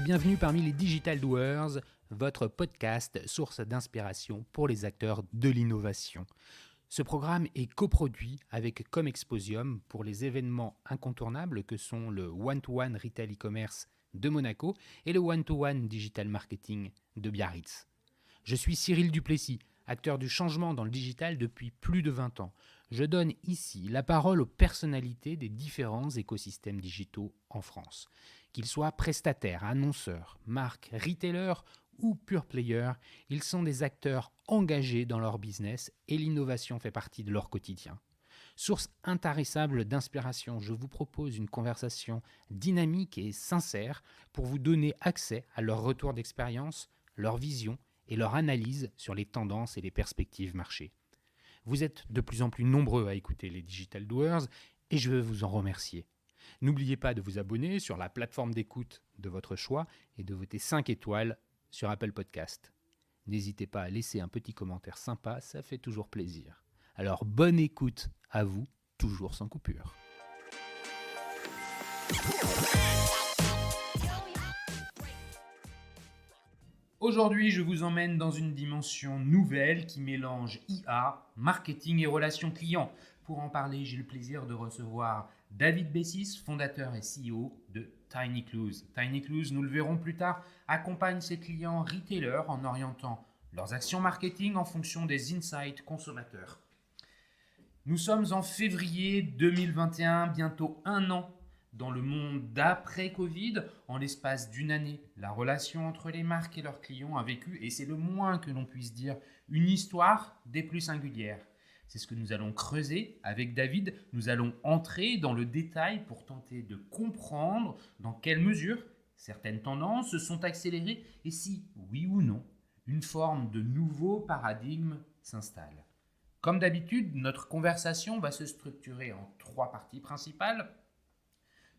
et bienvenue parmi les Digital Doers, votre podcast source d'inspiration pour les acteurs de l'innovation. Ce programme est coproduit avec Comexposium pour les événements incontournables que sont le One-to-One Retail e-commerce de Monaco et le One-to-One Digital Marketing de Biarritz. Je suis Cyril Duplessis, acteur du changement dans le digital depuis plus de 20 ans. Je donne ici la parole aux personnalités des différents écosystèmes digitaux en France. Qu'ils soient prestataires, annonceurs, marques, retailers ou pure players, ils sont des acteurs engagés dans leur business et l'innovation fait partie de leur quotidien. Source intarissable d'inspiration, je vous propose une conversation dynamique et sincère pour vous donner accès à leur retour d'expérience, leur vision et leur analyse sur les tendances et les perspectives marché. Vous êtes de plus en plus nombreux à écouter les Digital Doers et je veux vous en remercier. N'oubliez pas de vous abonner sur la plateforme d'écoute de votre choix et de voter 5 étoiles sur Apple Podcast. N'hésitez pas à laisser un petit commentaire sympa, ça fait toujours plaisir. Alors bonne écoute à vous, toujours sans coupure. Aujourd'hui, je vous emmène dans une dimension nouvelle qui mélange IA, marketing et relations clients. Pour en parler, j'ai le plaisir de recevoir David Bessis, fondateur et CEO de TinyClues. TinyClues, nous le verrons plus tard, accompagne ses clients retailers en orientant leurs actions marketing en fonction des insights consommateurs. Nous sommes en février 2021, bientôt un an dans le monde d'après-Covid. En l'espace d'une année, la relation entre les marques et leurs clients a vécu, et c'est le moins que l'on puisse dire, une histoire des plus singulières. C'est ce que nous allons creuser avec David. Nous allons entrer dans le détail pour tenter de comprendre dans quelle mesure certaines tendances se sont accélérées et si, oui ou non, une forme de nouveau paradigme s'installe. Comme d'habitude, notre conversation va se structurer en 3 parties principales.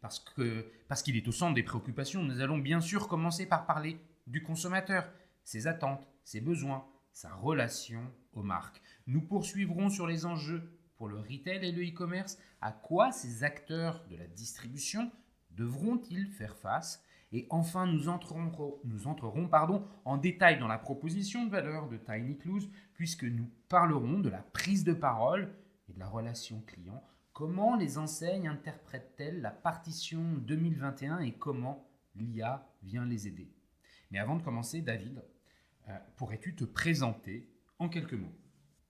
Parce qu'il est au centre des préoccupations, nous allons bien sûr commencer par parler du consommateur, ses attentes, ses besoins, sa relation aux marques. Nous poursuivrons sur les enjeux pour le retail et le e-commerce, à quoi ces acteurs de la distribution devront-ils faire face ? Et enfin, nous entrerons en détail dans la proposition de valeur de TinyClues, puisque nous parlerons de la prise de parole et de la relation client. Comment les enseignes interprètent-elles la partition 2021 et comment l'IA vient les aider ? Mais avant de commencer, David, pourrais-tu te présenter en quelques mots ?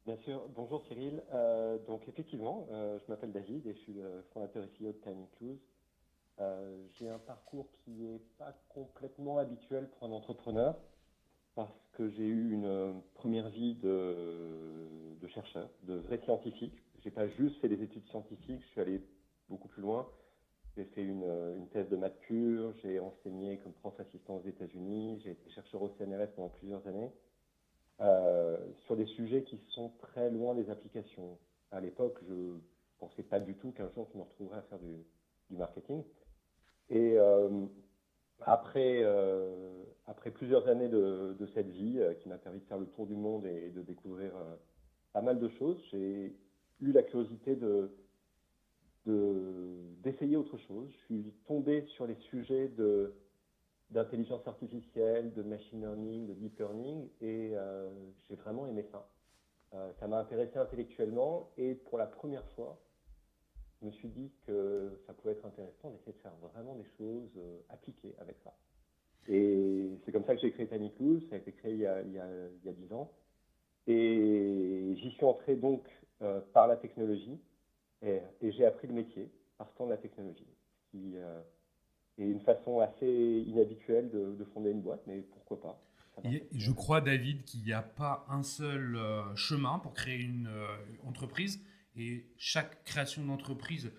Bien sûr. Bonjour Cyril. Donc effectivement, je m'appelle David et je suis le fondateur et CEO de TinyClues. J'ai un parcours qui n'est pas complètement habituel pour un entrepreneur parce que j'ai eu une première vie de chercheur, de vrai scientifique. Je n'ai pas juste fait des études scientifiques, je suis allé beaucoup plus loin. J'ai fait une thèse de maths pure, j'ai enseigné comme prof assistant aux États-Unis, j'ai été chercheur au CNRS pendant plusieurs années sur des sujets qui sont très loin des applications. À l'époque, je ne pensais pas du tout qu'un jour je me retrouverais à faire du marketing. Et après plusieurs années de cette vie qui m'a permis de faire le tour du monde et de découvrir pas mal de choses, j'ai eu la curiosité d'essayer autre chose. Je suis tombé sur les sujets d'intelligence artificielle, de machine learning, de deep learning, et j'ai vraiment aimé ça. Ça m'a intéressé intellectuellement, et pour la première fois, je me suis dit que ça pouvait être intéressant d'essayer de faire vraiment des choses appliquées avec ça. Et c'est comme ça que j'ai créé TinyClues. Ça a été créé il y a 10 ans. Et j'y suis entré donc par la technologie, et j'ai appris le métier partant de la technologie, qui est une façon assez inhabituelle de fonder une boîte, mais pourquoi pas. Et je crois, David, qu'il n'y a pas un seul chemin pour créer une entreprise, et chaque création d'entreprise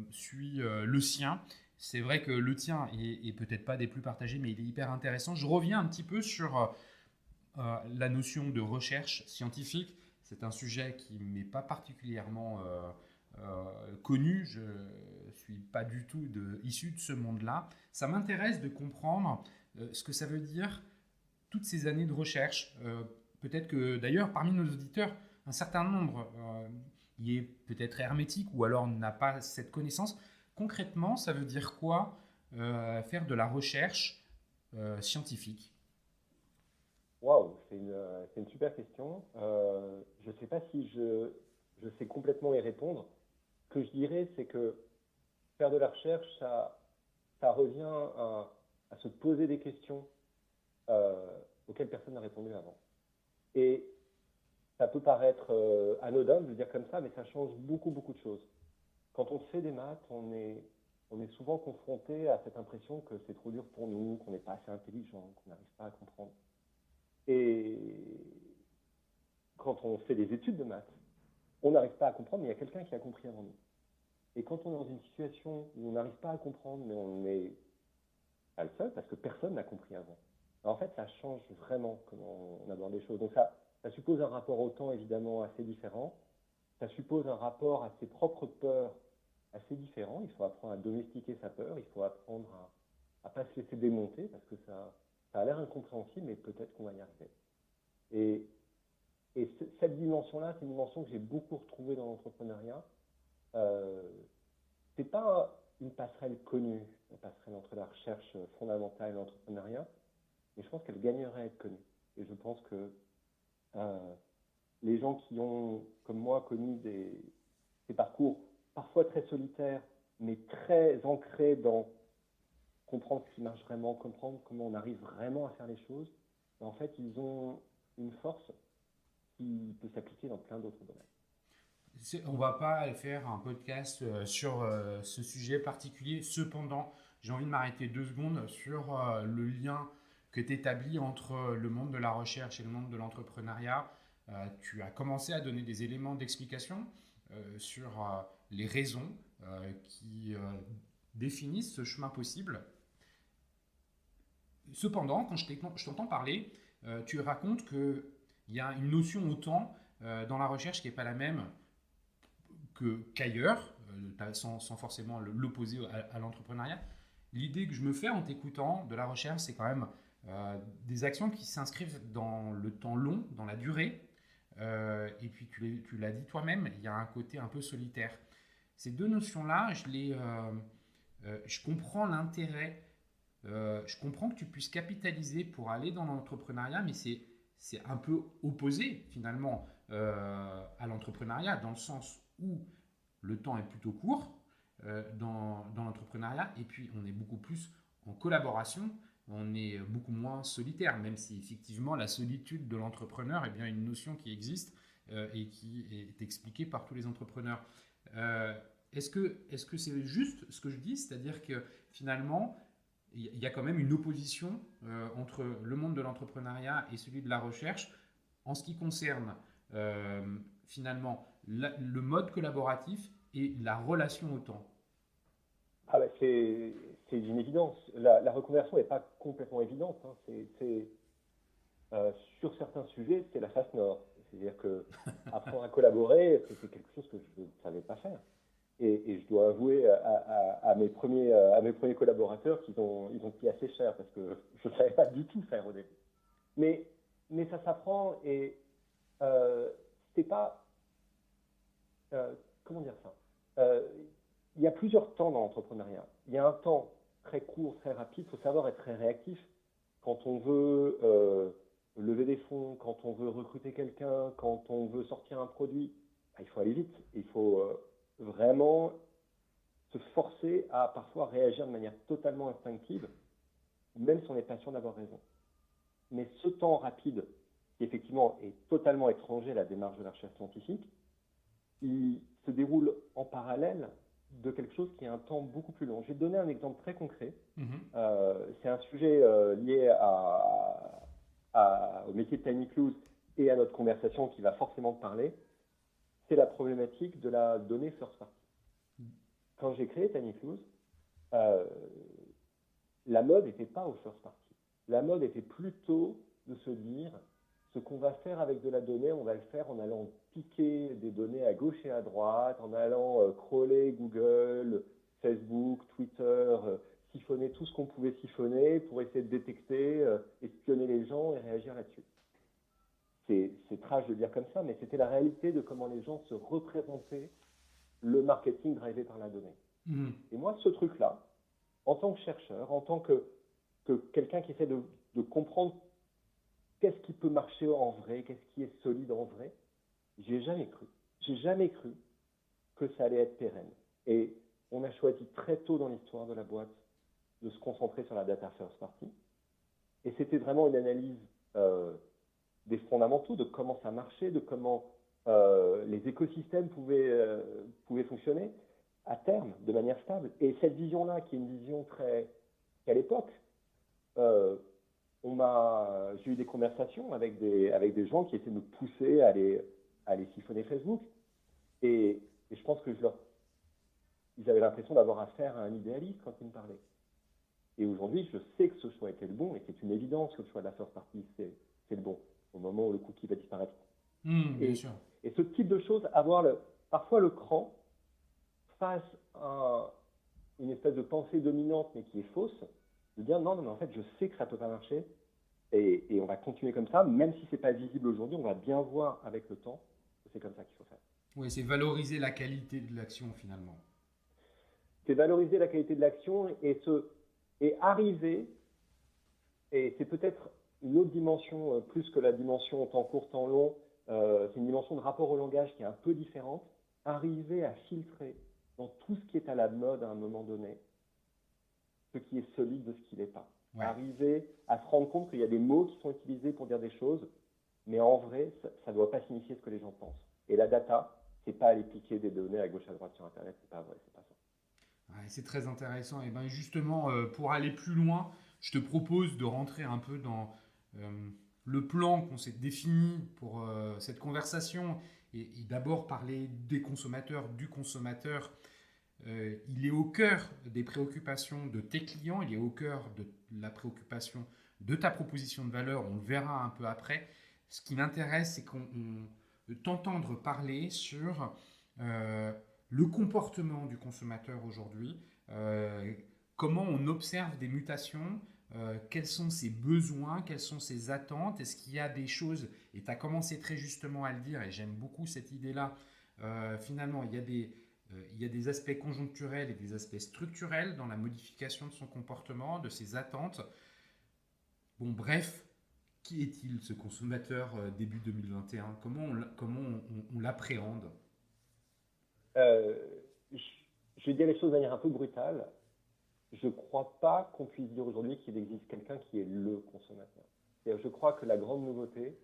suit le sien. C'est vrai que le tien est peut-être pas des plus partagés, mais il est hyper intéressant. Je reviens un petit peu sur la notion de recherche scientifique. C'est un sujet qui ne m'est pas particulièrement connu. Je ne suis pas du tout issu de ce monde-là. Ça m'intéresse de comprendre ce que ça veut dire toutes ces années de recherche. Peut-être que d'ailleurs, parmi nos auditeurs, un certain nombre y est peut-être hermétique ou alors n'a pas cette connaissance. Concrètement, ça veut dire quoi faire de la recherche scientifique? Waouh, c'est une super question. Je ne sais pas si je sais complètement y répondre. Ce que je dirais, c'est que faire de la recherche, ça revient à se poser des questions euh, auxquelles personne n'a répondu avant. Et ça peut paraître anodin de le dire comme ça, mais ça change beaucoup, beaucoup de choses. Quand on fait des maths, on est souvent confronté à cette impression que c'est trop dur pour nous, qu'on n'est pas assez intelligent, qu'on n'arrive pas à comprendre. Et quand on fait des études de maths, on n'arrive pas à comprendre, mais il y a quelqu'un qui a compris avant nous. Et quand on est dans une situation où on n'arrive pas à comprendre, mais on n'est pas le seul, parce que personne n'a compris avant, alors en fait, ça change vraiment comment on aborde les choses. Donc ça suppose un rapport au temps, évidemment, assez différent. Ça suppose un rapport à ses propres peurs assez différent. Il faut apprendre à domestiquer sa peur, il faut apprendre à ne pas se laisser démonter, parce que ça a l'air incompréhensible, mais peut-être qu'on va y arriver. Et, cette dimension-là, c'est une dimension que j'ai beaucoup retrouvée dans l'entrepreneuriat. Euh, c'est pas une passerelle connue, la passerelle entre la recherche fondamentale et l'entrepreneuriat, mais je pense qu'elle gagnerait à être connue. Et je pense que euh, les gens qui ont, comme moi, connu des parcours parfois très solitaires, mais très ancrés dans comprendre ce qui marche vraiment, comprendre comment on arrive vraiment à faire les choses, en fait, ils ont une force qui peut s'appliquer dans plein d'autres domaines. On va pas faire un podcast sur ce sujet particulier. Cependant, j'ai envie de m'arrêter 2 secondes sur le lien que tu établis entre le monde de la recherche et le monde de l'entrepreneuriat. Tu as commencé à donner des éléments d'explication sur les raisons qui définissent ce chemin possible. Cependant, quand je t'entends parler, tu racontes qu'il y a une notion au temps dans la recherche qui n'est pas la même qu'ailleurs, sans forcément l'opposer à l'entrepreneuriat. L'idée que je me fais en t'écoutant de la recherche, c'est quand même des actions qui s'inscrivent dans le temps long, dans la durée. Et puis tu l'as dit toi-même, il y a un côté un peu solitaire. Ces deux notions-là, je comprends l'intérêt, je comprends que tu puisses capitaliser pour aller dans l'entrepreneuriat, mais c'est un peu opposé finalement à l'entrepreneuriat, dans le sens où le temps est plutôt court dans l'entrepreneuriat, et puis on est beaucoup plus en collaboration, on est beaucoup moins solitaire, même si effectivement la solitude de l'entrepreneur est bien une notion qui existe et qui est expliquée par tous les entrepreneurs. Euh, est-ce que c'est juste ce que je dis, c'est-à-dire que finalement, il y a quand même une opposition entre le monde de l'entrepreneuriat et celui de la recherche en ce qui concerne finalement le mode collaboratif et la relation au temps. Ah bah c'est une évidence. La reconversion n'est pas complètement évidente, hein. Sur certains sujets, c'est la face nord. C'est-à-dire que apprendre à collaborer, c'était quelque chose que je ne savais pas faire. Et je dois avouer à mes premiers collaborateurs ils ont pris assez cher parce que je ne savais pas du tout faire au début. Mais, mais ça s'apprend et euh, c'est pas, euh, comment dire ça? Euh, il y a plusieurs temps dans l'entrepreneuriat. Il y a un temps très court, très rapide. Il faut savoir être très réactif. Quand on veut lever des fonds, quand on veut recruter quelqu'un, quand on veut sortir un produit, bah, il faut aller vite. Il faut vraiment se forcer à parfois réagir de manière totalement instinctive, même si on n'est pas sûr d'avoir raison. Mais ce temps rapide, qui effectivement est totalement étranger à la démarche de la recherche scientifique, il se déroule en parallèle de quelque chose qui a un temps beaucoup plus long. Je vais te donner un exemple très concret. Mhm. C'est un sujet lié au métier de Tiny Clues et à notre conversation qui va forcément te parler. C'est la problématique de la donnée first party. Quand j'ai créé Tiny Clues, euh, la mode n'était pas au first party. La mode était plutôt de se dire ce qu'on va faire avec de la donnée, on va le faire en allant piquer des données à gauche et à droite, en allant crawler Google, Facebook, Twitter, siphonner tout ce qu'on pouvait siphonner pour essayer de détecter, espionner les gens et réagir là-dessus. C'est trash de dire comme ça, mais c'était la réalité de comment les gens se représentaient le marketing drivé par la donnée. Mhm. Et moi, ce truc-là, en tant que chercheur, en tant que que quelqu'un qui essaie de comprendre qu'est-ce qui peut marcher en vrai, qu'est-ce qui est solide en vrai, j'y ai jamais cru. J'ai jamais cru que ça allait être pérenne. Et on a choisi très tôt dans l'histoire de la boîte de se concentrer sur la data first party. Et c'était vraiment une analyse des fondamentaux, de comment ça marchait, de comment les écosystèmes pouvaient fonctionner à terme, de manière stable. Et cette vision-là, qui est une vision très... qu'à l'époque, j'ai eu des conversations avec des gens qui essaient de me pousser à aller siphonner Facebook. Et je pense que ils avaient l'impression d'avoir affaire à un idéaliste quand ils me parlaient. Et aujourd'hui, je sais que ce choix était le bon, et c'est une évidence que le choix de la first party, c'est le bon, au moment où le cookie va disparaître. Bien sûr. Et ce type de choses, avoir parfois le cran face à une espèce de pensée dominante, mais qui est fausse, de dire non, mais en fait, je sais que ça ne peut pas marcher, et on va continuer comme ça, même si ce n'est pas visible aujourd'hui, on va bien voir avec le temps que c'est comme ça qu'il faut faire. Oui, c'est valoriser la qualité de l'action finalement. C'est valoriser la qualité de l'action et arriver, et c'est peut-être une autre dimension, plus que la dimension temps court, temps long, c'est une dimension de rapport au langage qui est un peu différente, arriver à filtrer dans tout ce qui est à la mode à un moment donné, ce qui est solide de ce qui n'est pas. Ouais. Arriver à se rendre compte qu'il y a des mots qui sont utilisés pour dire des choses, mais en vrai, ça ne doit pas signifier ce que les gens pensent. Et la data, c'est pas aller piquer des données à gauche à droite sur Internet, c'est pas vrai, c'est pas ça. Ouais, c'est très intéressant. Et bien justement, pour aller plus loin, je te propose de rentrer un peu dans le plan qu'on s'est défini pour cette conversation et d'abord parler des consommateurs, du consommateur. Il est au cœur des préoccupations de tes clients, il est au cœur de la préoccupation de ta proposition de valeur, on le verra un peu après. Ce qui m'intéresse, c'est t'entendre parler sur le comportement du consommateur aujourd'hui, comment on observe des mutations, quels sont ses besoins, quelles sont ses attentes, est-ce qu'il y a des choses, et tu as commencé très justement à le dire, et j'aime beaucoup cette idée-là, finalement il y a des aspects conjoncturels et des aspects structurels dans la modification de son comportement, de ses attentes. Bon, bref, qui est-il ce consommateur début 2021 ? Comment on l'appréhende ? Je vais dire les choses de manière un peu brutale. Je ne crois pas qu'on puisse dire aujourd'hui qu'il existe quelqu'un qui est le consommateur. Je crois que la grande nouveauté,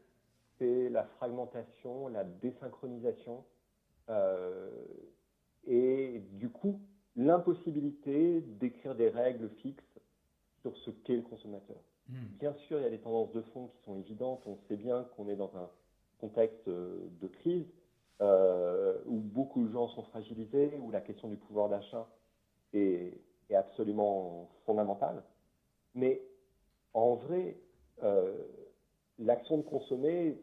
c'est la fragmentation, la désynchronisation et du coup, l'impossibilité d'écrire des règles fixes sur ce qu'est le consommateur. Bien sûr, il y a des tendances de fond qui sont évidentes. On sait bien qu'on est dans un contexte de crise où beaucoup de gens sont fragilisés, où la question du pouvoir d'achat est absolument fondamentale. Mais en vrai, l'action de consommer,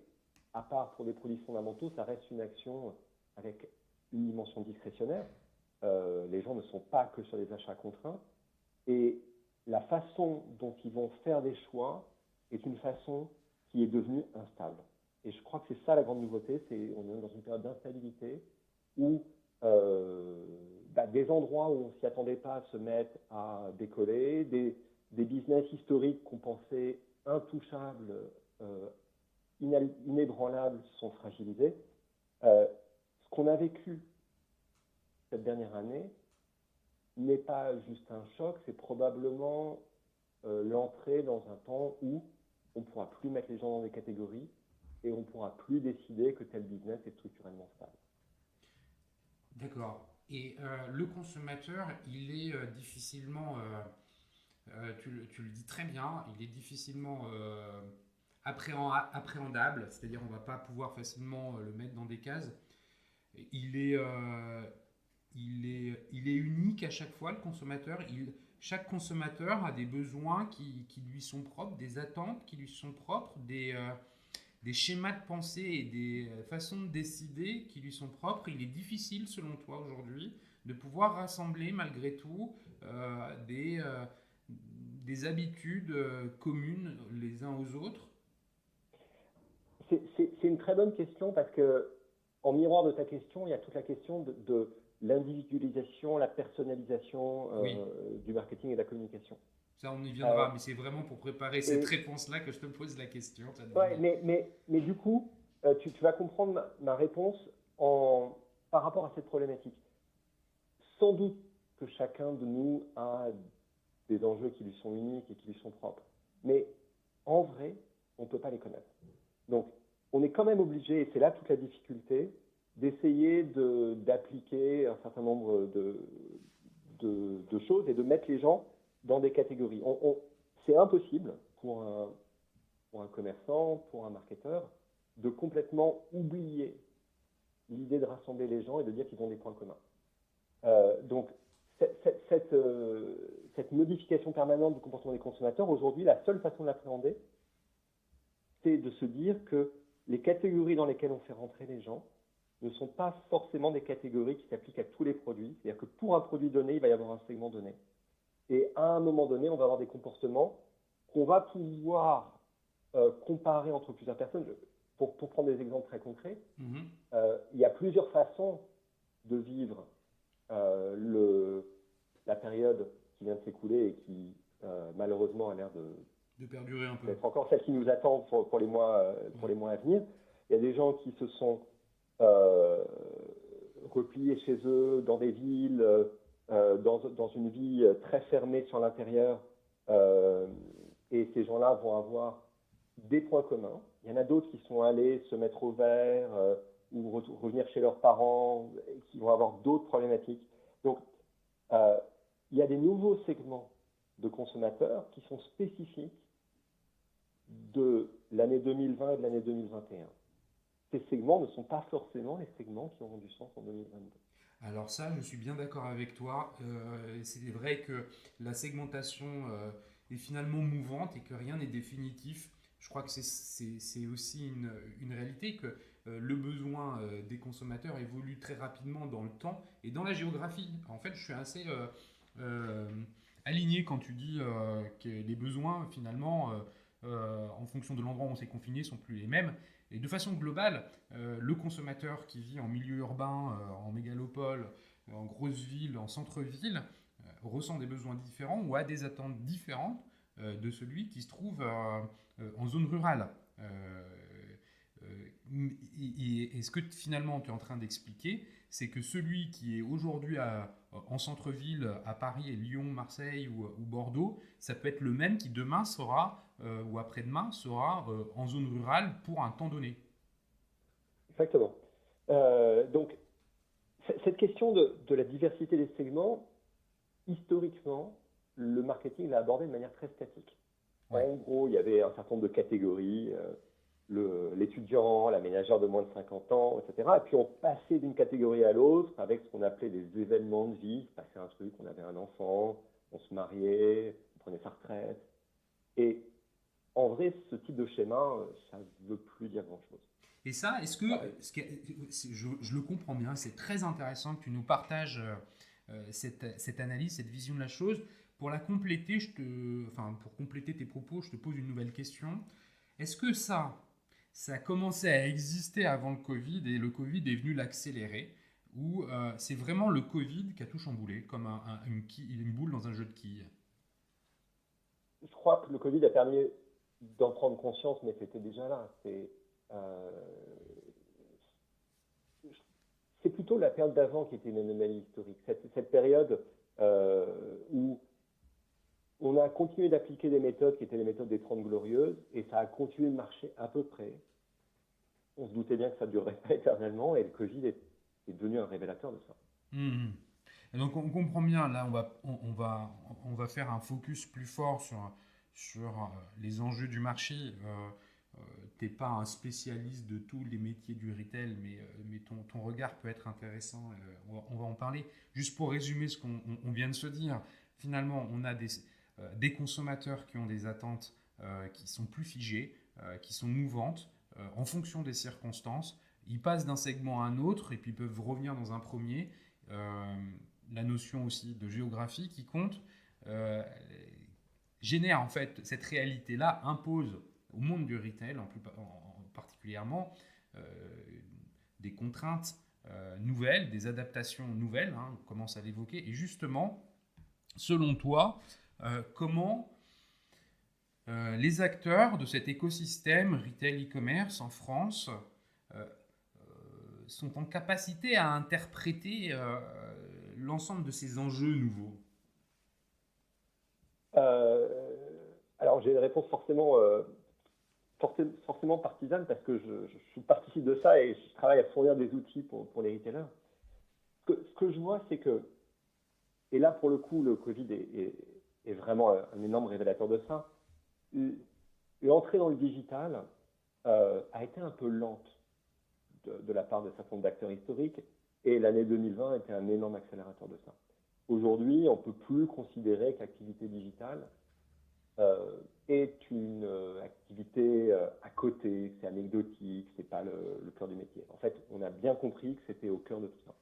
à part pour des produits fondamentaux, ça reste une action avec une dimension discrétionnaire. Les gens ne sont pas que sur les achats contraints. Et la façon dont ils vont faire des choix est une façon qui est devenue instable. Et je crois que c'est ça la grande nouveauté, on est dans une période d'instabilité où des endroits où on ne s'y attendait pas se mettent à décoller, des business historiques qu'on pensait intouchables, inébranlables sont fragilisés. Ce qu'on a vécu cette dernière année n'est pas juste un choc, c'est probablement l'entrée dans un temps où on ne pourra plus mettre les gens dans des catégories et on ne pourra plus décider que tel business est structurellement stable. D'accord. Et le consommateur, il est difficilement, tu le dis très bien, il est difficilement appréhendable, c'est-à-dire on ne va pas pouvoir facilement le mettre dans des cases. Il est unique à chaque fois, le consommateur. Chaque consommateur a des besoins qui lui sont propres, des attentes qui lui sont propres, des schémas de pensée et des façons de décider qui lui sont propres. Il est difficile, selon toi, aujourd'hui, de pouvoir rassembler, malgré tout, des habitudes communes les uns aux autres. C'est une très bonne question parce que, en miroir de ta question, il y a toute la question de l'individualisation, la personnalisation du marketing et de la communication. Ça, on y viendra, mais c'est vraiment pour préparer cette réponse-là que je te pose la question. Ouais, mais du coup, tu vas comprendre ma réponse par rapport à cette problématique. Sans doute que chacun de nous a des enjeux qui lui sont uniques et qui lui sont propres. Mais en vrai, on ne peut pas les connaître. Donc, on est quand même obligé, et c'est là toute la difficulté, d'essayer d'appliquer un certain nombre de choses et de mettre les gens dans des catégories. C'est impossible pour un commerçant, pour un marketeur, de complètement oublier l'idée de rassembler les gens et de dire qu'ils ont des points communs. Donc, cette modification permanente du comportement des consommateurs, aujourd'hui, la seule façon de l'appréhender, c'est de se dire que les catégories dans lesquelles on fait rentrer les gens ne sont pas forcément des catégories qui s'appliquent à tous les produits. C'est-à-dire que pour un produit donné, il va y avoir un segment donné. Et à un moment donné, on va avoir des comportements qu'on va pouvoir comparer entre plusieurs personnes. Pour prendre des exemples très concrets, il y a plusieurs façons de vivre la période qui vient de s'écouler et qui malheureusement a l'air de perdurer un peu. D'être encore celle qui nous attend pour les mois à venir. Il y a des gens qui se sont repliés chez eux dans des villes, dans une vie très fermée sur l'intérieur, et ces gens-là vont avoir des points communs. Il y en a d'autres qui sont allés se mettre au vert ou revenir chez leurs parents, et qui vont avoir d'autres problématiques. Donc, il y a des nouveaux segments de consommateurs qui sont spécifiques de l'année 2020 et de l'année 2021. Ces segments ne sont pas forcément les segments qui auront du sens en 2022. Alors ça, je suis bien d'accord avec toi. C'est vrai que la segmentation est finalement mouvante et que rien n'est définitif. Je crois que c'est aussi une réalité que le besoin des consommateurs évolue très rapidement dans le temps et dans la géographie. En fait, je suis assez aligné quand tu dis que les besoins, finalement, en fonction de l'endroit où on s'est confiné, sont plus les mêmes. Et de façon globale, le consommateur qui vit en milieu urbain, en mégalopole, en grosse ville, en centre-ville, ressent des besoins différents ou a des attentes différentes de celui qui se trouve en zone rurale. Et ce que finalement tu es en train d'expliquer, c'est que celui qui est aujourd'hui en centre-ville, à Paris, et Lyon, Marseille ou Bordeaux, ça peut être le même qui demain sera, ou après-demain, sera en zone rurale pour un temps donné. Exactement. Donc, cette question de la diversité des segments, historiquement, le marketing l'a abordé de manière très statique. Ouais. En gros, il y avait un certain nombre de catégories, l'étudiant, la ménagère de moins de 50 ans, etc. Et puis on passait d'une catégorie à l'autre avec ce qu'on appelait des événements de vie. Il se passait un truc, on avait un enfant, on se mariait, on prenait sa retraite. Et en vrai, ce type de schéma, ça ne veut plus dire grand-chose. Et ça, est-ce que, je le comprends bien, c'est très intéressant que tu nous partages cette analyse, cette vision de la chose. Pour la compléter, pour compléter tes propos, je te pose une nouvelle question. Est-ce que ça a commencé à exister avant le Covid et le Covid est venu l'accélérer, ou c'est vraiment le Covid qui a tout chamboulé, comme une boule dans un jeu de quilles? Je crois que le Covid a permis d'en prendre conscience, mais c'était déjà là. C'est plutôt la période d'avant qui était une anomalie historique. Cette période où on a continué d'appliquer des méthodes qui étaient les méthodes des 30 glorieuses, et ça a continué de marcher à peu près. On se doutait bien que ça ne durerait pas éternellement, et le Covid est devenu un révélateur de ça. Mmh. Et donc on comprend bien, là on va faire un focus plus fort sur les enjeux du marché. Tu n'es pas un spécialiste de tous les métiers du retail, mais ton regard peut être intéressant. On va en parler. Juste pour résumer ce qu'on vient de se dire, finalement, on a des consommateurs qui ont des attentes qui sont plus figées, qui sont mouvantes, en fonction des circonstances. Ils passent d'un segment à un autre et puis peuvent revenir dans un premier. La notion aussi de géographie qui compte génère en fait cette réalité-là, impose au monde du retail particulièrement des contraintes nouvelles, des adaptations nouvelles, on commence à l'évoquer. Et justement, selon toi, comment Les acteurs de cet écosystème retail e-commerce en France euh, sont en capacité à interpréter l'ensemble de ces enjeux nouveaux? Euh, alors j'ai une réponse forcément partisane parce que je participe de ça et je travaille à fournir des outils pour les retailers. Ce que je vois, c'est que, et là pour le coup, le Covid est vraiment un énorme révélateur de ça, l'entrée dans le digital a été un peu lente de la part de certains d'acteurs historiques et l'année 2020 a été un énorme accélérateur de ça. Aujourd'hui, on ne peut plus considérer que l'activité digitale est une activité à côté, c'est anecdotique, c'est pas le cœur du métier. En fait, on a bien compris que c'était au cœur de tout ça.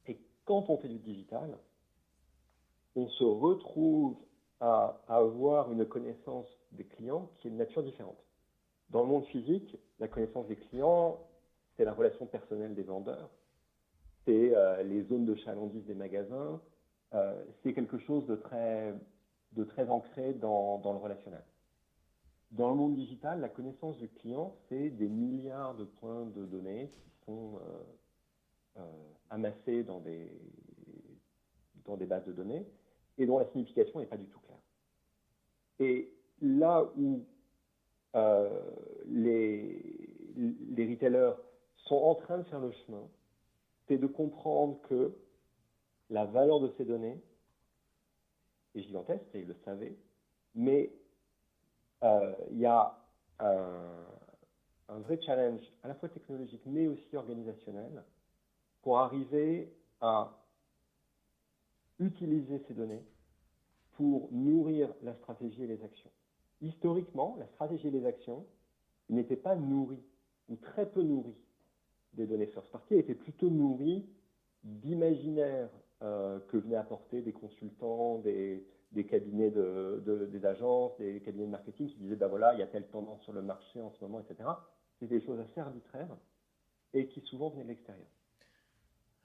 Et quand on fait du digital, on se retrouve à avoir une connaissance des clients qui est de nature différente. Dans le monde physique, la connaissance des clients, c'est la relation personnelle des vendeurs, c'est les zones de chalandise des magasins, c'est quelque chose de très ancré dans le relationnel. Dans le monde digital, la connaissance du client, c'est des milliards de points de données qui sont amassés dans des bases de données et dont la signification n'est pas du tout claire. Et là où euh, les retailers sont en train de faire le chemin, c'est de comprendre que la valeur de ces données est gigantesque, et ils le savaient, mais il y a un vrai challenge à la fois technologique mais aussi organisationnel pour arriver à utiliser ces données pour nourrir la stratégie et les actions. Historiquement, la stratégie et les actions n'étaient pas nourries, ou très peu nourries, des données first party, étaient plutôt nourries d'imaginaires que venaient apporter des consultants, des cabinets des agences, des cabinets de marketing qui disaient, ben voilà, il y a telle tendance sur le marché en ce moment, etc. C'était des choses assez arbitraires et qui souvent venaient de l'extérieur.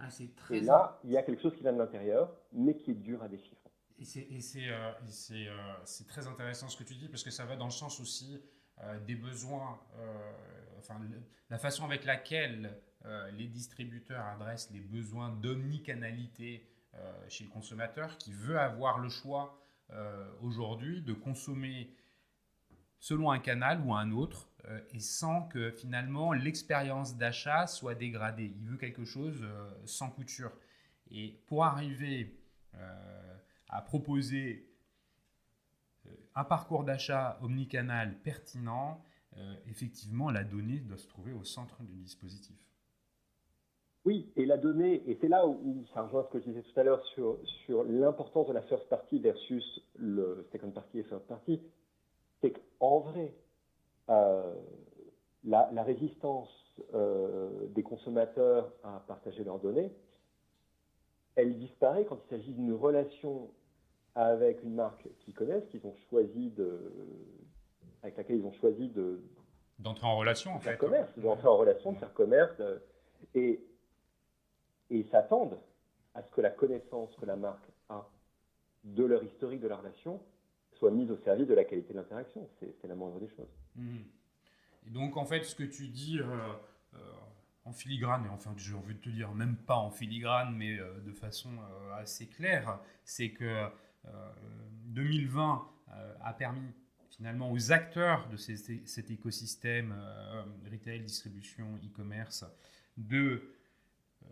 Ah, c'est Et très, là, il y a quelque chose qui vient de l'intérieur, mais qui est dur à déchiffrer. c'est très intéressant ce que tu dis parce que ça va dans le sens aussi des besoins, enfin la façon avec laquelle les distributeurs adressent les besoins d'omnicanalité chez le consommateur qui veut avoir le choix aujourd'hui de consommer selon un canal ou un autre et sans que finalement l'expérience d'achat soit dégradée. Il veut quelque chose sans couture. Et pour arriver à proposer un parcours d'achat omnicanal pertinent, effectivement, la donnée doit se trouver au centre du dispositif. Oui, et la donnée, et c'est là où ça rejoint ce que je disais tout à l'heure sur l'importance de la first party versus le second party et first party, c'est qu'en vrai, euh, la résistance des consommateurs à partager leurs données, elle disparaît quand il s'agit d'une relation avec une marque qu'ils connaissent, avec laquelle ils ont choisi D'entrer en relation, de en faire fait. Ouais. commerce, d'entrer en relation, de Ouais. faire commerce, et, et ils s'attendent à ce que la connaissance que la marque a de leur historique de la relation soit mise au service de la qualité de l'interaction. C'est la moindre des choses. Mhm. Et donc, en fait, ce que tu dis euh, en filigrane, et enfin, j'ai envie de te dire, même pas en filigrane, mais de façon assez claire, c'est que 2020 a permis finalement aux acteurs de cet écosystème retail, distribution, e-commerce, de, euh,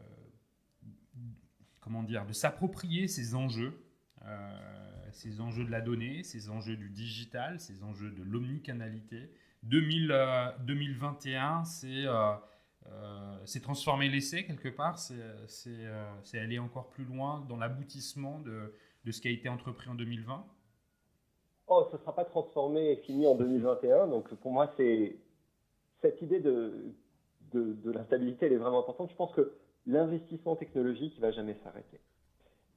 comment dire, de s'approprier ces enjeux de la donnée, ces enjeux du digital, ces enjeux de l'omnicanalité. 2021, c'est transformer l'essai quelque part, c'est aller encore plus loin dans l'aboutissement de ce qui a été entrepris en 2020. Oh, ce ne sera pas transformé et fini en 2021. Donc pour moi, c'est cette idée de l'instabilité, elle est vraiment importante. Je pense que l'investissement technologique ne va jamais s'arrêter.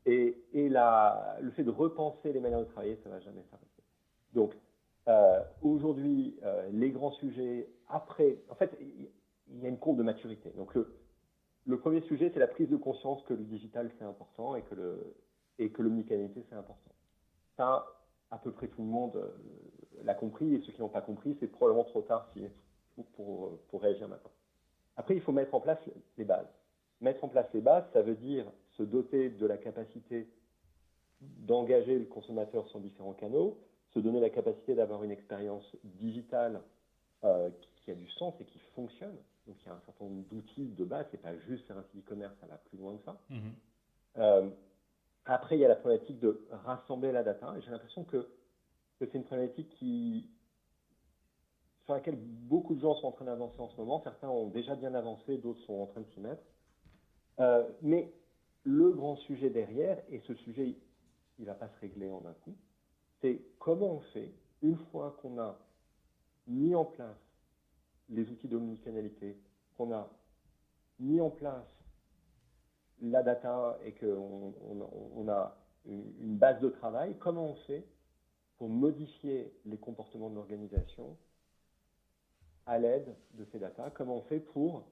Et le fait de repenser les manières de travailler, ça ne va jamais s'arrêter. Donc, aujourd'hui, les grands sujets, après, en fait, il y a une courbe de maturité. Donc, le premier sujet, c'est la prise de conscience que le digital, c'est important et que l'omnicanalité, c'est important. Ça, à peu près tout le monde l'a compris, et ceux qui n'ont pas compris, c'est probablement trop tard pour réagir maintenant. Après, il faut mettre en place les bases. Mettre en place les bases, ça veut dire se doter de la capacité d'engager le consommateur sur différents canaux, se donner la capacité d'avoir une expérience digitale qui a du sens et qui fonctionne. Donc il y a un certain nombre d'outils de base, c'est pas juste faire un site e-commerce, ça va plus loin que ça. Après, il y a la problématique de rassembler la data, et j'ai l'impression que c'est une problématique sur laquelle beaucoup de gens sont en train d'avancer en ce moment. Certains ont déjà bien avancé, d'autres sont en train de s'y mettre. Mais le grand sujet derrière, et ce sujet, il ne va pas se régler en un coup, c'est comment on fait, une fois qu'on a mis en place les outils d'omnicanalité, qu'on a mis en place la data et qu'on a une base de travail, comment on fait pour modifier les comportements de l'organisation à l'aide de ces data, comment on fait pour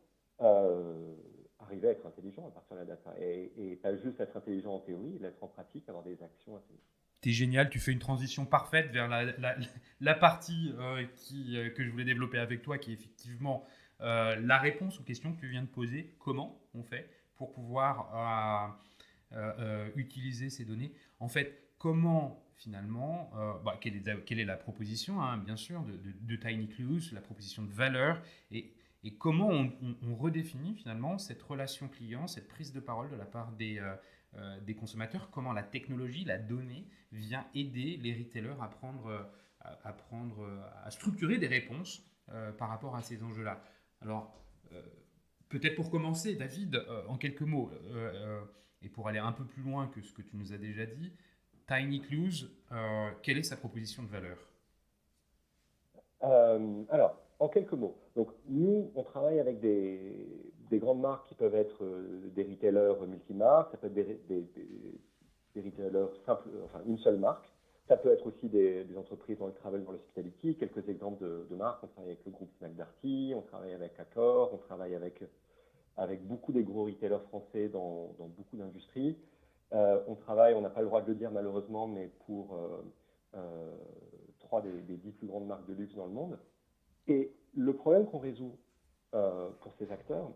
arriver à être intelligent à partir de la data, et pas juste être intelligent en théorie, l'être en pratique, avoir des actions intelligentes. T'es génial, tu fais une transition parfaite vers la partie que je voulais développer avec toi, qui est effectivement la réponse aux questions que tu viens de poser. Comment on fait pour pouvoir utiliser ces données? En fait, comment finalement, quelle est la proposition, hein, bien sûr, de TinyClues, la proposition de valeur, et comment on redéfinit finalement cette relation client, cette prise de parole de la part des consommateurs, comment la technologie, la donnée vient aider les retailers à structurer des réponses par rapport à ces enjeux-là. Alors, peut-être pour commencer, David, en quelques mots, et pour aller un peu plus loin que ce que tu nous as déjà dit, TinyClues, quelle est sa proposition de valeur? Alors, en quelques mots, donc nous, on travaille avec des grandes marques qui peuvent être des retailers multimarques, ça peut être des retailers simples, enfin une seule marque, ça peut être aussi des entreprises dans le travel, dans l'hospitality. Quelques exemples de marques: on travaille avec le groupe Fnac Darty, on travaille avec Accor, on travaille avec beaucoup des gros retailers français dans beaucoup d'industries. On n'a pas le droit de le dire malheureusement, mais pour 3 des 10 plus grandes marques de luxe dans le monde. Et le problème qu'on résout pour ces acteurs,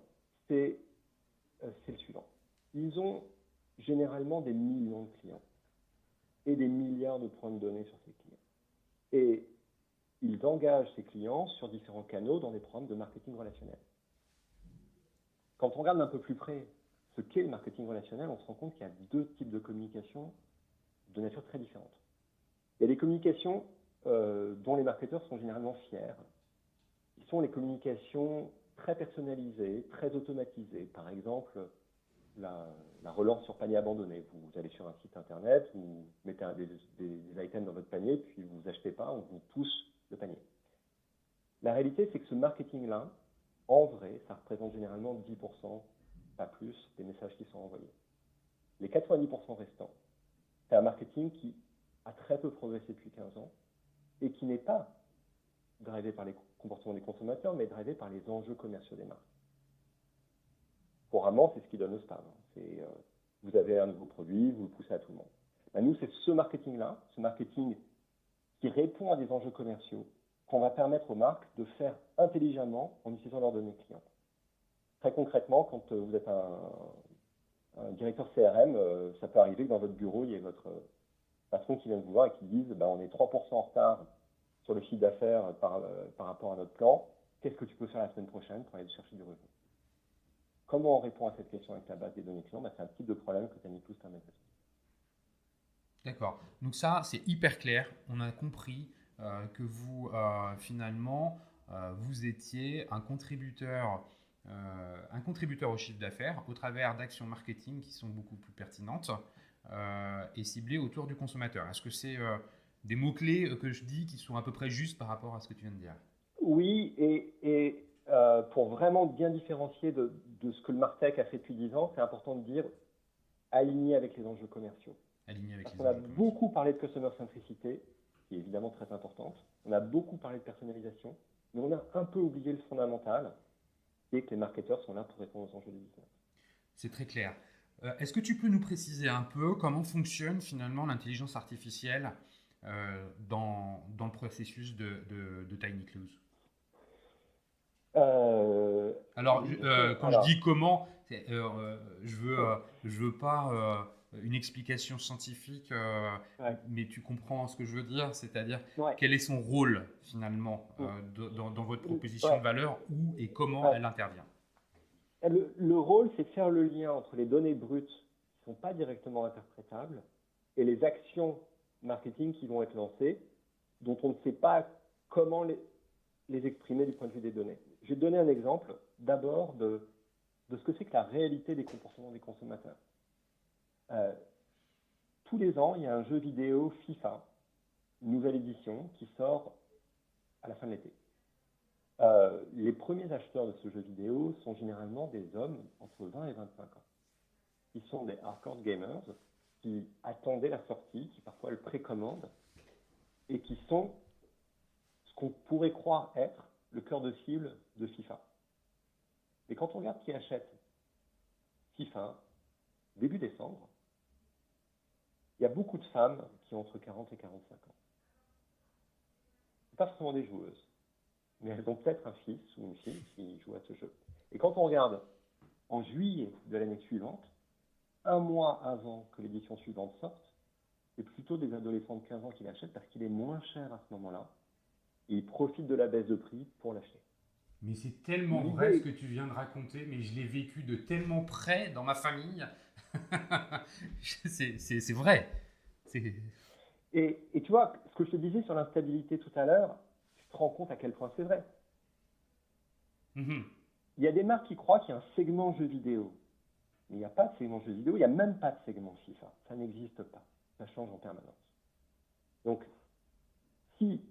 c'est le suivant. Ils ont généralement des millions de clients et des milliards de points de données sur ces clients. Et ils engagent ces clients sur différents canaux dans des programmes de marketing relationnel. Quand on regarde un peu plus près ce qu'est le marketing relationnel, on se rend compte qu'il y a 2 types de communication de nature très différente. Il y a des communications dont les marketeurs sont généralement fiers. Ils sont les communications très personnalisées, très automatisées. Par exemple, la relance sur panier abandonné. Vous allez sur un site internet, vous mettez des items dans votre panier, puis vous achetez pas, on vous pousse le panier. La réalité, c'est que ce marketing-là, en vrai, ça représente généralement 10%, pas plus, des messages qui sont envoyés. Les 90% restants, c'est un marketing qui a très peu progressé depuis 15 ans et qui n'est pas drivé par les comportements des consommateurs, mais drivé par les enjeux commerciaux des marques. Couramment, c'est ce qui donne le spam. Vous avez un nouveau produit, vous le poussez à tout le monde. Ben, nous, c'est ce marketing-là, ce marketing qui répond à des enjeux commerciaux, qu'on va permettre aux marques de faire intelligemment en utilisant leurs données clients. Très concrètement, quand vous êtes un directeur CRM, ça peut arriver que dans votre bureau, il y ait votre patron qui vient vous voir et qui dise on est 3% en retard sur le chiffre d'affaires par rapport à notre plan. Qu'est-ce que tu peux faire la semaine prochaine pour aller chercher du revenu? Comment on répond à cette question avec la base des données clients? C'est un type de problème que TinyClues permet de résoudre. D'accord. Donc ça, c'est hyper clair. On a compris que vous, finalement, vous étiez un contributeur au chiffre d'affaires au travers d'actions marketing qui sont beaucoup plus pertinentes et ciblées autour du consommateur. Est-ce que c'est des mots-clés que je dis qui sont à peu près justes par rapport à ce que tu viens de dire? Oui, et pour vraiment bien différencier de ce que le Martech a fait depuis 10 ans, c'est important de dire aligné avec les enjeux commerciaux. Parce qu'on a beaucoup parlé de customer centricité, qui est évidemment très importante. On a beaucoup parlé de personnalisation, mais on a un peu oublié le fondamental, qui est que les marketeurs sont là pour répondre aux enjeux du business. C'est très clair. Est-ce que tu peux nous préciser un peu comment fonctionne finalement l'intelligence artificielle dans le processus de Tiny Clues? Alors, quand je Alors, dis comment, je veux pas une explication scientifique, ouais, mais tu comprends ce que je veux dire, c'est-à-dire ouais, quel est son rôle finalement mm, dans votre proposition ouais, de valeur, où et comment ouais. elle intervient. Le rôle, c'est de faire le lien entre les données brutes qui ne sont pas directement interprétables et les actions marketing qui vont être lancées, dont on ne sait pas comment les exprimer du point de vue des données. Je vais te donner un exemple d'abord de ce que c'est que la réalité des comportements des consommateurs. Euh, Tous les ans, il y a un jeu vidéo FIFA, une nouvelle édition, qui sort à la fin de l'été. Les premiers acheteurs de ce jeu vidéo sont généralement des hommes entre 20 et 25 ans. Ils sont des hardcore gamers qui attendaient la sortie, qui parfois le précommandent, et qui sont ce qu'on pourrait croire être le cœur de cible de FIFA. Et quand on regarde qui achète FIFA début décembre, il y a beaucoup de femmes qui ont entre 40 et 45 ans. Ce pas forcément des joueuses, mais elles ont peut-être un fils ou une fille qui joue à ce jeu. Et quand on regarde en juillet de l'année suivante, un mois avant que l'édition suivante sorte, c'est plutôt des adolescents de 15 ans qui l'achètent parce qu'il est moins cher à ce moment-là et ils profitent de la baisse de prix pour l'acheter. Mais c'est tellement vrai ce L'idée, que tu viens de raconter, mais je l'ai vécu de tellement près dans ma famille. C'est vrai. C'est... et tu vois, ce que je te disais sur l'instabilité tout à l'heure, tu te rends compte à quel point c'est vrai. Mhm. Il y a des marques qui croient qu'il y a un segment jeu vidéo. Mais il n'y a pas de segment jeu vidéo, il n'y a même pas de segment FIFA. Ça n'existe pas. Ça change en permanence. Donc, si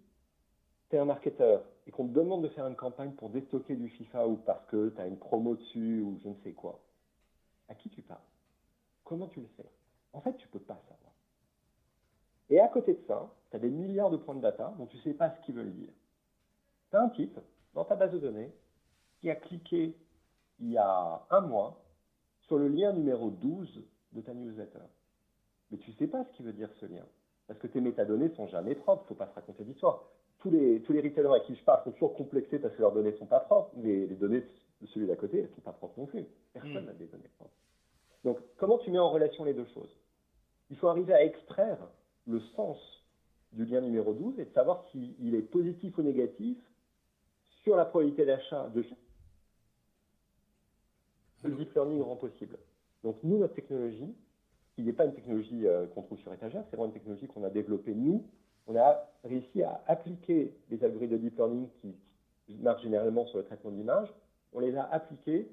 tu es un marketeur et qu'on te demande de faire une campagne pour déstocker du FIFA ou parce que tu as une promo dessus ou je ne sais quoi, à qui tu parles? Comment tu le sais? En fait, tu ne peux pas savoir. Et à côté de ça, tu as des milliards de points de data dont tu ne sais pas ce qu'ils veulent dire. Tu as un type dans ta base de données qui a cliqué il y a un mois sur le lien numéro 12 de ta newsletter. Mais tu ne sais pas ce qu'il veut dire ce lien. Parce que tes métadonnées sont jamais propres, il ne faut pas se raconter d'histoire. Tous les retailers à qui je parle sont toujours complexés parce que leurs données ne sont pas propres, mais les données de celui d'à côté, elles ne sont pas propres non plus. Personne Mhm. n'a des données propres. Donc, comment tu mets en relation les deux choses? Il faut arriver à extraire le sens du lien numéro 12 et de savoir s'il est positif ou négatif sur la probabilité d'achat de que le Allô. deep learning rend possible. Donc, nous, notre technologie, qui n'est pas une technologie qu'on trouve sur étagère, c'est vraiment une technologie qu'on a développée nous. On a réussi à appliquer les algorithmes de deep learning qui marchent généralement sur le traitement d'image. On les a appliqués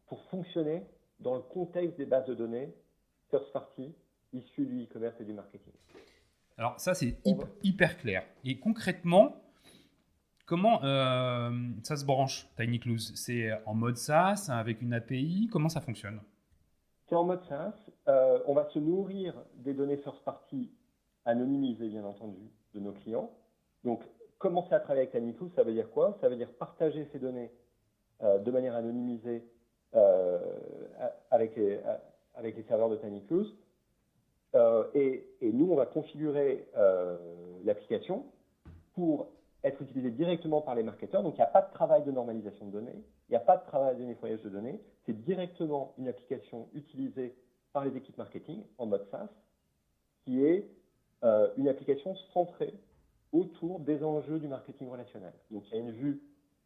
pour fonctionner dans le contexte des bases de données first party issues du e-commerce et du marketing. Alors ça, c'est On va- hyper clair. Et concrètement, comment ça se branche, Tiny Clues? C'est en mode SaaS, avec une API? Comment ça fonctionne? C'est en mode SaaS. On va se nourrir des données first party anonymisées, bien entendu, de nos clients. Donc, commencer à travailler avec Tiny ça veut dire quoi? Ça veut dire partager ces données de manière anonymisée euh, avec, avec les serveurs de Tiny et nous, on va configurer l'application pour être utilisée directement par les marketeurs. Donc, il n'y a pas de travail de normalisation de données, il n'y a pas de travail de nettoyage de données. C'est directement une application utilisée par les équipes marketing en mode SaaS, qui est une application centrée autour des enjeux du marketing relationnel. Donc, il y a une vue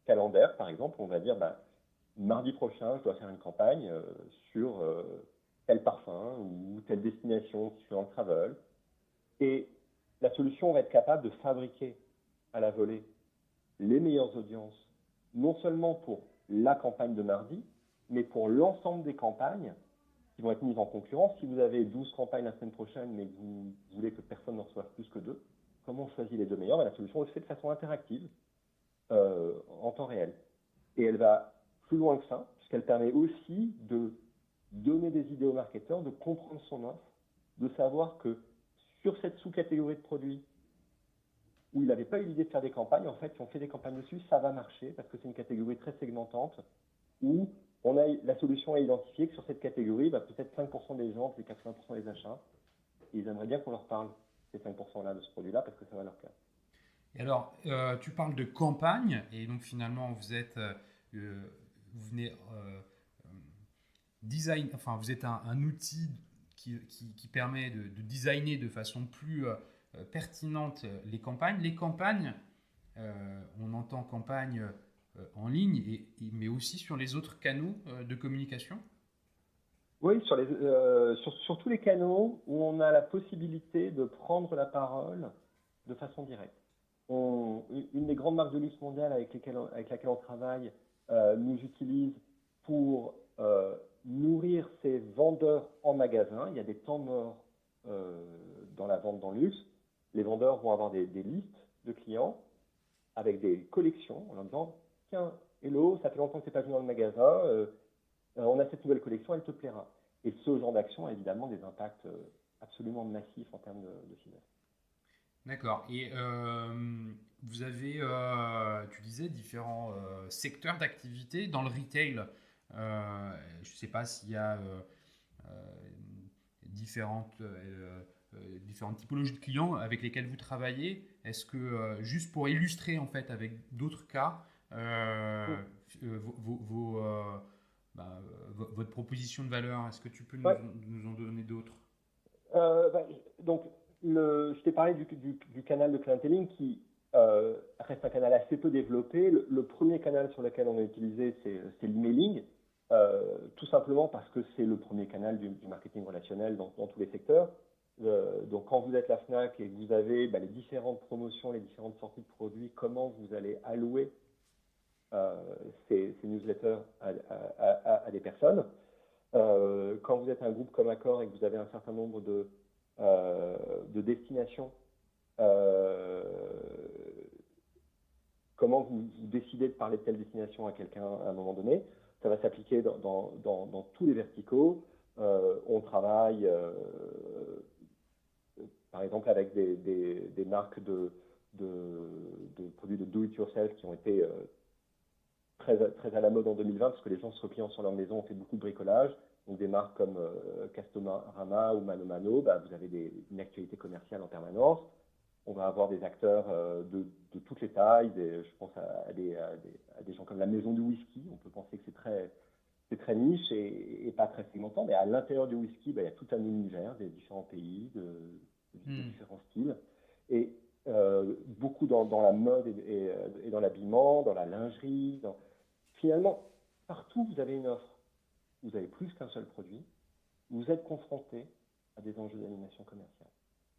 calendaire, par exemple, on va dire, bah, mardi prochain, je dois faire une campagne sur tel parfum ou telle destination qui suis en travel. Et la solution va être capable de fabriquer à la volée les meilleures audiences, non seulement pour la campagne de mardi, mais pour l'ensemble des campagnes qui vont être mises en concurrence. Si vous avez 12 campagnes la semaine prochaine, mais que vous voulez que personne n'en reçoive plus que deux, comment on choisit les deux meilleures? La solution est faite de façon interactive, en temps réel. Et elle va plus loin que ça, puisqu'elle permet aussi de donner des idées aux marketeurs, de comprendre son offre, de savoir que sur cette sous-catégorie de produits où il n'avait pas eu l'idée de faire des campagnes, en fait, si on fait des campagnes dessus, ça va marcher parce que c'est une catégorie très segmentante où on a la solution à identifier que sur cette catégorie, bah, peut-être 5% des gens, c'est 80% des achats, et ils aimeraient bien qu'on leur parle. ces 5%-là de ce produit-là parce que ça va leur plaire. Et alors, tu parles de campagne, et donc finalement, vous venez vous êtes un outil qui permet de designer de façon plus pertinente les campagnes. Les campagnes, on entend campagne en ligne, mais aussi sur les autres canaux de communication. Oui, sur tous les canaux où on a la possibilité de prendre la parole de façon directe. Une des grandes marques de luxe mondiales avec laquelle on travaille nous utilise pour nourrir ses vendeurs en magasin. Il y a des temps morts dans la vente dans le luxe. Les vendeurs vont avoir des listes de clients avec des collections en leur disant « Tiens, hello, ça fait longtemps que tu n'es pas venu dans le magasin, on a cette nouvelle collection, elle te plaira. » Et ce genre d'action a évidemment des impacts absolument massifs en termes de chiffre. D'accord. Et vous avez, tu disais, différents secteurs d'activité dans le retail. Je ne sais pas s'il y a différentes typologies de clients avec lesquels vous travaillez. Est-ce que, juste pour illustrer en fait avec d'autres cas, votre proposition de valeur, est-ce que tu peux nous en donner d'autres? Donc, je t'ai parlé du canal de clienteling qui reste un canal assez peu développé. Le premier canal sur lequel on a utilisé, c'est l'emailing, tout simplement parce que c'est le premier canal du marketing relationnel dans tous les secteurs. Donc, quand vous êtes la Fnac et que vous avez les différentes promotions, les différentes sorties de produits, comment vous allez allouer ces newsletters à des personnes. Quand vous êtes un groupe comme Accor et que vous avez un certain nombre de destinations, comment vous décidez de parler de telle destination à quelqu'un à un moment donné, ça va s'appliquer dans tous les verticaux. On travaille par exemple avec des marques de produits de do-it-yourself qui ont été très à la mode en 2020 parce que les gens se replient sur leur maison, ont fait beaucoup de bricolage. Donc des marques comme Castorama ou Mano Mano, vous avez une actualité commerciale en permanence. On va avoir des acteurs de toutes les tailles. Je pense à des gens comme la Maison du Whisky. On peut penser que c'est très niche et pas très segmentant, mais à l'intérieur du whisky, il y a tout un univers des différents pays, de différents styles. Et beaucoup dans la mode et dans l'habillement, dans la lingerie. Finalement, partout vous avez une offre. Vous avez plus qu'un seul produit. Vous êtes confronté à des enjeux d'animation commerciale.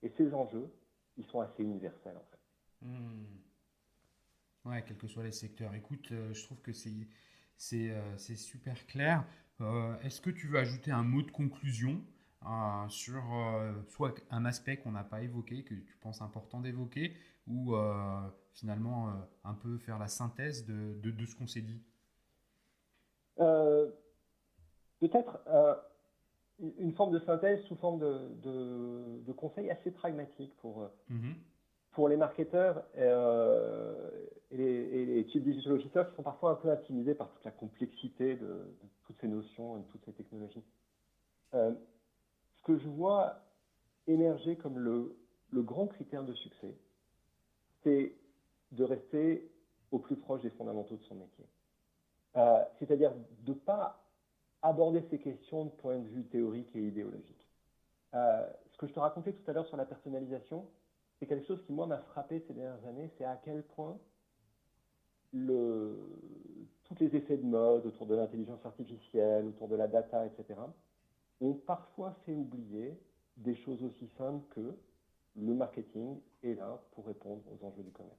Et ces enjeux, ils sont assez universels en fait. Ouais, quels que soient les secteurs. Écoute, je trouve que c'est super clair. Est-ce que tu veux ajouter un mot de conclusion sur soit un aspect qu'on n'a pas évoqué, que tu penses important d'évoquer, ou finalement un peu faire la synthèse de ce qu'on s'est dit? Peut-être une forme de synthèse sous forme de conseils assez pragmatiques pour les marketeurs et les chief digital officers qui sont parfois un peu intimidés par toute la complexité de toutes ces notions et de toutes ces technologies. Ce que je vois émerger comme le grand critère de succès, c'est de rester au plus proche des fondamentaux de son métier. C'est-à-dire de ne pas aborder ces questions de point de vue théorique et idéologique. Ce que je te racontais tout à l'heure sur la personnalisation, c'est quelque chose qui, moi, m'a frappé ces dernières années, c'est à quel point tous les effets de mode autour de l'intelligence artificielle, autour de la data, etc., ont parfois fait oublier des choses aussi simples que le marketing est là pour répondre aux enjeux du commerce.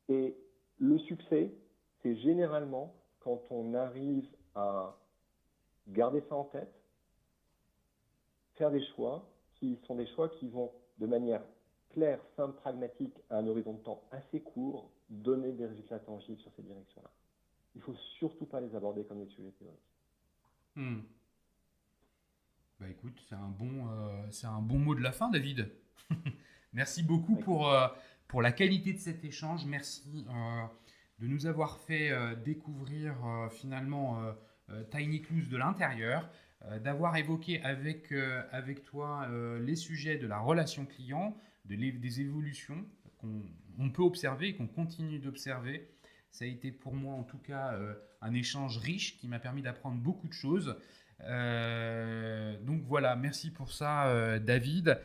Et le succès, c'est généralement quand on arrive à garder ça en tête, faire des choix qui sont des choix qui vont de manière claire, simple, pragmatique, à un horizon de temps assez court, donner des résultats tangibles sur ces directions-là. Il ne faut surtout pas les aborder comme des sujets théoriques. Écoute, c'est un bon mot de la fin, David. Merci beaucoup pour la qualité de cet échange. Merci de nous avoir fait découvrir finalement Tiny Clues de l'intérieur, d'avoir évoqué avec toi les sujets de la relation client, des évolutions qu'on peut observer et qu'on continue d'observer. Ça a été pour moi en tout cas un échange riche qui m'a permis d'apprendre beaucoup de choses. Donc voilà, merci pour ça David.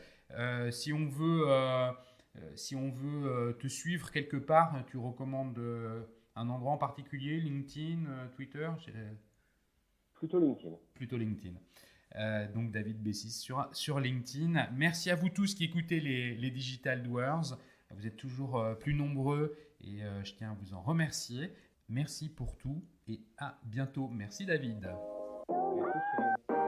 Si on veut te suivre quelque part, tu recommandes un endroit en particulier, LinkedIn, Twitter? Plutôt LinkedIn. Plutôt LinkedIn. Donc David Bessis sur LinkedIn. Merci à vous tous qui écoutez les Digital Doers. Vous êtes toujours plus nombreux et je tiens à vous en remercier. Merci pour tout et à bientôt. Merci David. Merci Cyril.